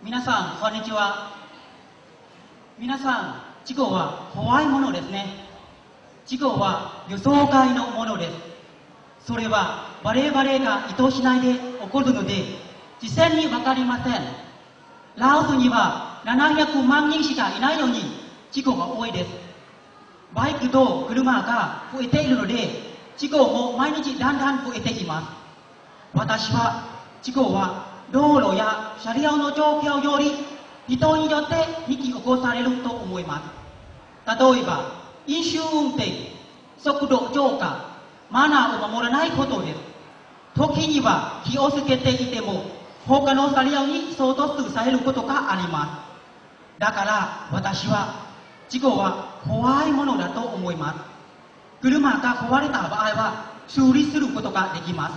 皆さん、こんにちは。皆さん、事故は怖いものですね。事故は予想外のものです。それは我々が意図しないで起こるので、実際にわかりません。ラオスには700万人しかいないのに、事故が多いです。バイクと車が増えているので、事故も毎日だんだん増えています。私は、事故は道路や車両の状況より人によって引き起こされると思います。例えば、飲酒運転、速度超過、マナーを守らないことです。時には気をつけていても、他の車両に衝突されることがあります。だから私は、事故は怖いものだと思います。車が壊れた場合は修理することができま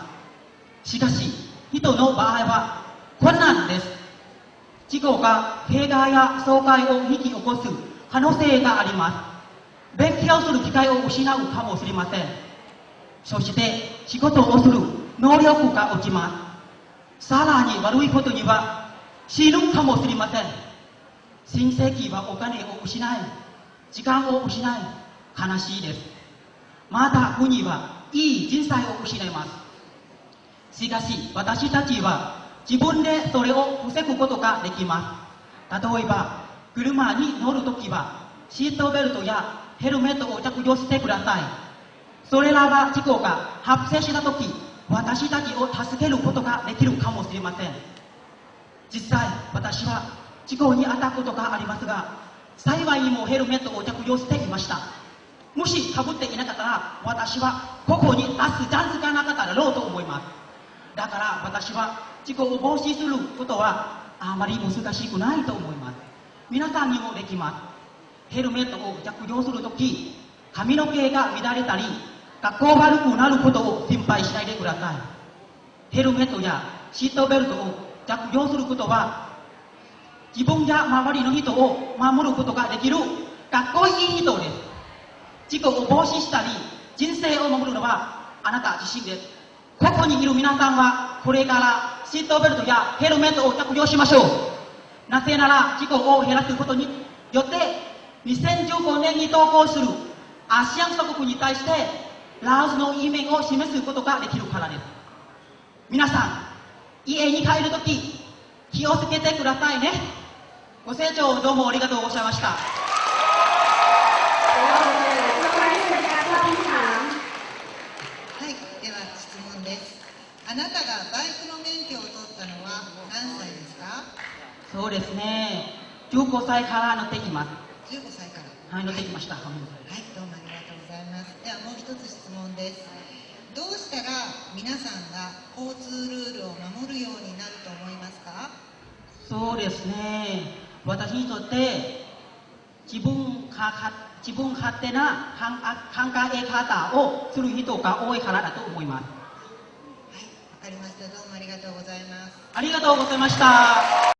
す。しかし、人の場合は困難です。事故が怪我や損害を引き起こす可能性があります。勉強する機会を失うかもしれません。そして仕事をする能力が落ちます。さらに悪いことには死ぬかもしれません。親戚はお金を失い、時間を失い、悲しいです。また国はいい人材を失います。しかし私たちは自分でそれを防ぐことができます。例えば車に乗るときはシートベルトやヘルメットを着用してください。それらは事故が発生したとき、私たちを助けることができるかもしれません。実際私は事故に遭ったことがありますが、幸いにもヘルメットを着用していました。もしかぶっていなかったら私はここに立つチャンスがなかっただろうと思います。だから私は事故を防止することはあまり難しくないと思います。皆さんにもできます。ヘルメットを着用するとき、髪の毛が乱れたりかっこ悪くなることを心配しないでください。ヘルメットやシートベルトを着用することは自分や周りの人を守ることができるかっこいい人です。事故を防止したり人生を守るのはあなた自身です。ここにいる皆さんはこれからシートベルトやヘルメットを着用しましょう。なぜなら事故を減らすことによって2015年に投稿するアシアン諸国に対してラオスの意味を示すことができるからです。皆さん、家に帰るとき気をつけてくださいね。ご清聴どうもありがとうございました。あなたがバイクの免許を取ったのは何歳ですか？そうですね、15歳から乗っています。15歳から。はい、乗ってきました。はい、どうもありがとうございます。ではもう一つ質問です。どうしたら皆さんが交通ルールを守るようになると思いますか？そうですね、私にとって自分勝手な考え方をする人が多いからだと思います。はい、わかりました。どうもありがとうございます。ありがとうございました。